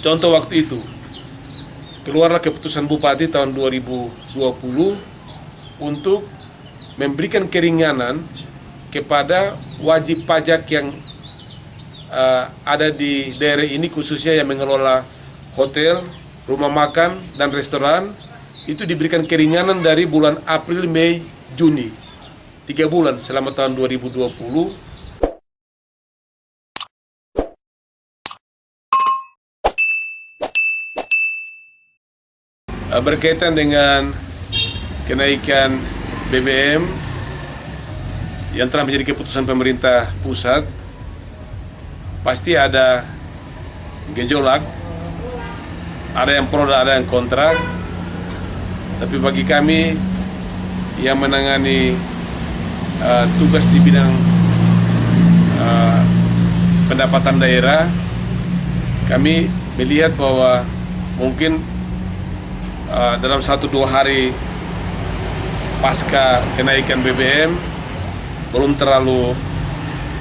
Contoh waktu itu, keluarlah keputusan Bupati tahun 2020 untuk memberikan keringanan kepada wajib pajak yang ada di daerah ini, khususnya yang mengelola hotel, rumah makan, dan restoran. Itu diberikan keringanan dari bulan April, Mei, Juni, 3 bulan selama tahun 2020. Berkaitan dengan kenaikan BBM yang telah menjadi keputusan pemerintah pusat, pasti ada gejolak, ada yang pro dan ada yang kontra. Tapi bagi kami yang menangani tugas di bidang pendapatan daerah, kami melihat bahwa mungkin dalam 1-2 hari pasca kenaikan BBM belum terlalu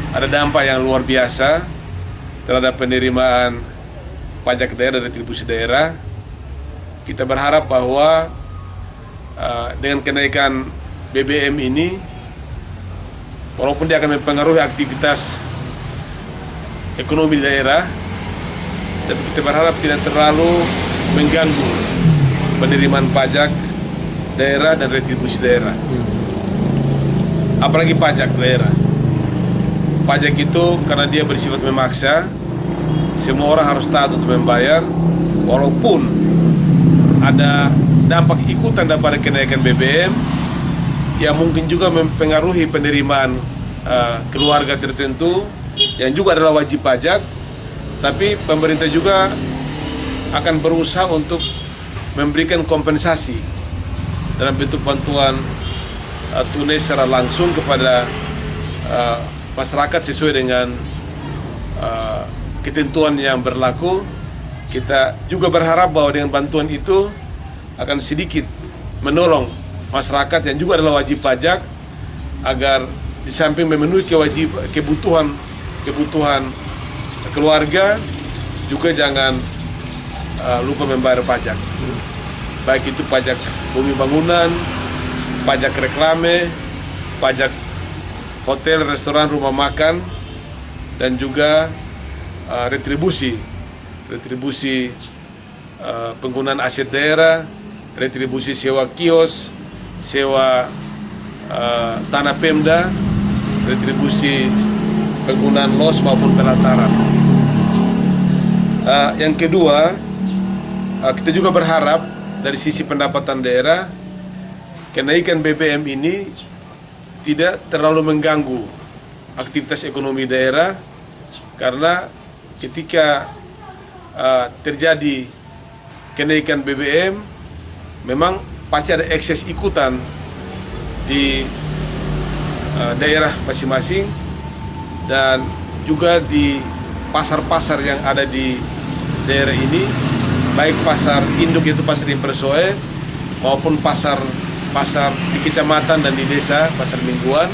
ada dampak yang luar biasa terhadap penerimaan pajak daerah dan retribusi daerah. Kita berharap bahwa dengan kenaikan BBM ini, walaupun dia akan mempengaruhi aktivitas ekonomi daerah, tapi kita berharap tidak terlalu mengganggu penerimaan pajak daerah dan retribusi daerah. Apalagi pajak daerah. Pajak itu karena dia bersifat memaksa, semua orang harus taat untuk membayar, walaupun ada dampak ikutan daripada kenaikan BBM yang mungkin juga mempengaruhi penerimaan keluarga tertentu yang juga adalah wajib pajak. Tapi pemerintah juga akan berusaha untuk memberikan kompensasi dalam bentuk bantuan tunai secara langsung kepada masyarakat sesuai dengan ketentuan yang berlaku. Kita juga berharap bahwa dengan bantuan itu akan sedikit menolong masyarakat yang juga adalah wajib pajak, agar di samping memenuhi kebutuhan keluarga, juga jangan lupa membayar pajak. Baik itu pajak bumi bangunan, pajak reklame, pajak hotel, restoran, rumah makan, dan juga retribusi penggunaan aset daerah, retribusi sewa kios, sewa tanah Pemda, retribusi penggunaan los maupun pelataran. Yang kedua, kita juga berharap dari sisi pendapatan daerah, kenaikan BBM ini tidak terlalu mengganggu aktivitas ekonomi daerah, karena ketika terjadi kenaikan BBM, memang pasti ada ekses ikutan di daerah masing-masing, dan juga di pasar-pasar yang ada di daerah ini, baik pasar induk yaitu pasar Impersoe maupun pasar di kecamatan dan di desa, pasar mingguan.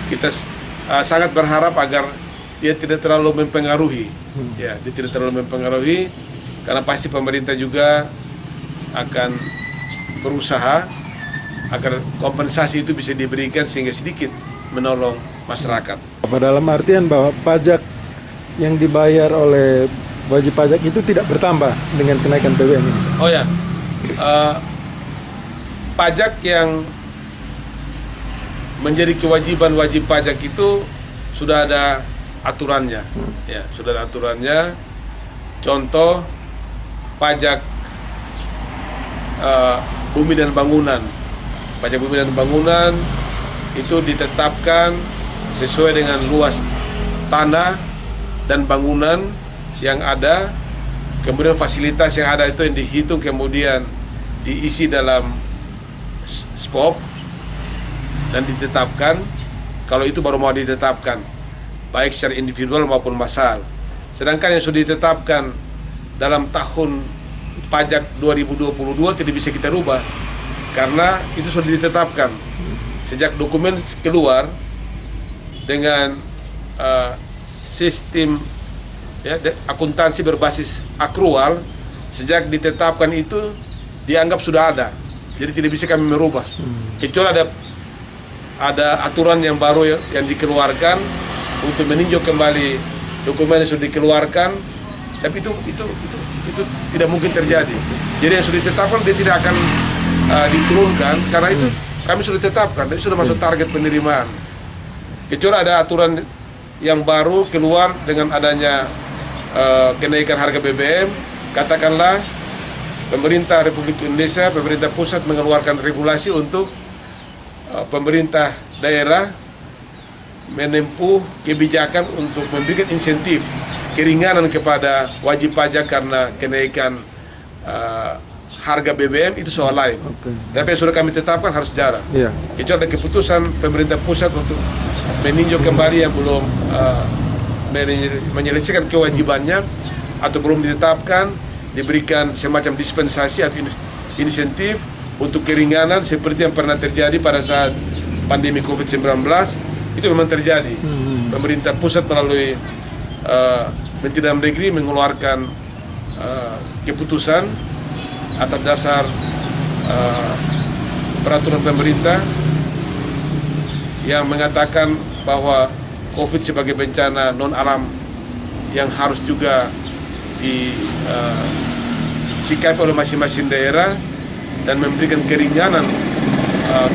Kita sangat berharap agar dia tidak terlalu mempengaruhi, karena pasti pemerintah juga akan berusaha agar kompensasi itu bisa diberikan sehingga sedikit menolong masyarakat. Dalam artian bahwa pajak yang dibayar oleh wajib pajak itu tidak bertambah dengan kenaikan BBM ini. Oh ya, pajak yang menjadi kewajiban wajib pajak itu sudah ada aturannya, ya, sudah ada aturannya. Contoh, pajak bumi dan bangunan. Pajak bumi dan bangunan itu ditetapkan sesuai dengan luas tanah dan bangunan yang ada, kemudian fasilitas yang ada itu yang dihitung, kemudian diisi dalam SPOP dan ditetapkan. Kalau itu baru mau ditetapkan, baik secara individual maupun massal. Sedangkan yang sudah ditetapkan dalam tahun pajak 2022 tidak bisa kita rubah, karena itu sudah ditetapkan sejak dokumen keluar dengan sistem ya, akuntansi berbasis akrual sejak ditetapkan itu dianggap sudah ada, jadi tidak bisa kami merubah kecuali ada aturan yang baru yang dikeluarkan untuk meninjau kembali dokumen yang sudah dikeluarkan, tapi itu tidak mungkin terjadi. Jadi yang sudah ditetapkan dia tidak akan diturunkan karena itu kami sudah tetapkan, jadi sudah masuk target penerimaan. Kecuali ada aturan yang baru keluar dengan adanya kenaikan harga BBM, katakanlah pemerintah Republik Indonesia, pemerintah pusat mengeluarkan regulasi untuk pemerintah daerah menempuh kebijakan untuk memberikan insentif keringanan kepada wajib pajak karena kenaikan harga BBM, itu soal lain. Tapi yang sudah kami tetapkan harus jalan. Kecuali ada keputusan pemerintah pusat untuk meninjau kembali yang belum menyelesaikan kewajibannya atau belum ditetapkan, diberikan semacam dispensasi atau insentif untuk keringanan seperti yang pernah terjadi pada saat pandemi COVID-19. Itu memang terjadi. Pemerintah pusat melalui Menteri Dalam Negeri mengeluarkan keputusan atas dasar peraturan pemerintah yang mengatakan bahwa COVID sebagai bencana non alam yang harus juga disikapi oleh masing-masing daerah dan memberikan keringanan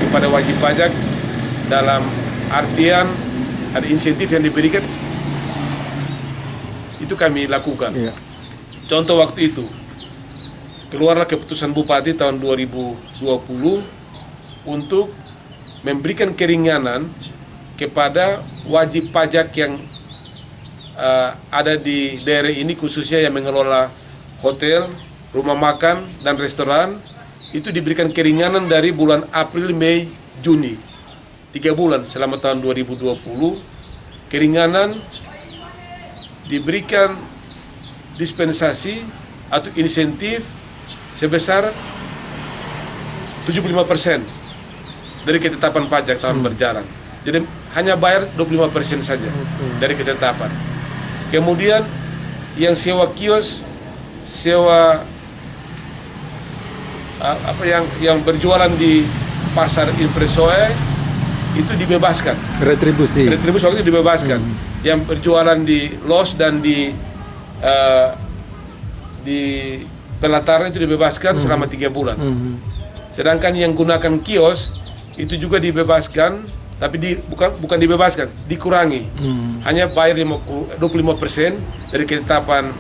kepada wajib pajak dalam artian ada insentif yang diberikan, itu kami lakukan. Contoh waktu itu keluarlah keputusan Bupati tahun 2020 untuk memberikan keringanan kepada wajib pajak yang ada di daerah ini, khususnya yang mengelola hotel, rumah makan, dan restoran. Itu diberikan keringanan dari bulan April, Mei, Juni, 3 bulan selama tahun 2020. Keringanan diberikan dispensasi atau insentif sebesar 75% dari ketetapan pajak tahun berjalan. Jadi hanya bayar 25% saja dari ketetapan. Kemudian yang sewa kios, sewa yang berjualan di pasar Impresoe itu dibebaskan. Retribusi waktu itu dibebaskan. Yang berjualan di los dan di pelataran itu dibebaskan selama 3 bulan. Sedangkan yang gunakan kios itu juga dibebaskan, tapi bukan dibebaskan, dikurangi. Hanya bayar 25% dari ketetapan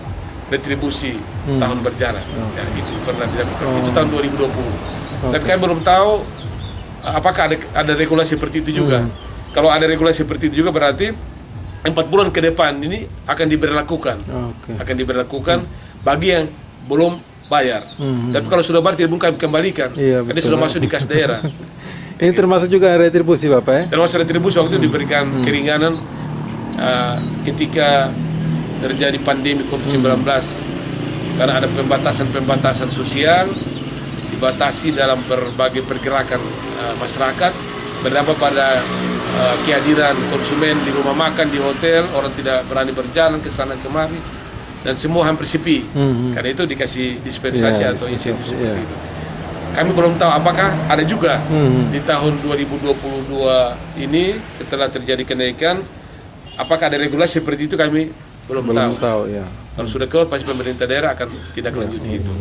retribusi tahun berjalan. Ya, itu pernah dilakukan. Itu tahun 2020. Tapi kami belum tahu apakah ada regulasi seperti itu juga. Kalau ada regulasi seperti itu juga berarti 4 bulan ke depan ini akan diberlakukan. Akan diberlakukan bagi yang belum bayar. Tapi kalau sudah bayar tidak mungkin kembalikan. Karena sudah masuk di kas daerah. Ini termasuk juga retribusi Bapak ya? Termasuk retribusi, waktu itu diberikan keringanan ketika terjadi pandemi COVID-19 karena ada pembatasan sosial, dibatasi dalam berbagai pergerakan masyarakat, berdampak pada kehadiran konsumen di rumah makan, di hotel, orang tidak berani berjalan ke sana kemari, dan semua hampir sepi. Karena itu dikasih dispensasi atau insentif seperti itu. Kami belum tahu apakah ada juga di tahun 2022 ini setelah terjadi kenaikan, apakah ada regulasi seperti itu, kami belum tahu. Kalau sudah keluar pasti pemerintah daerah akan tindak lanjuti itu.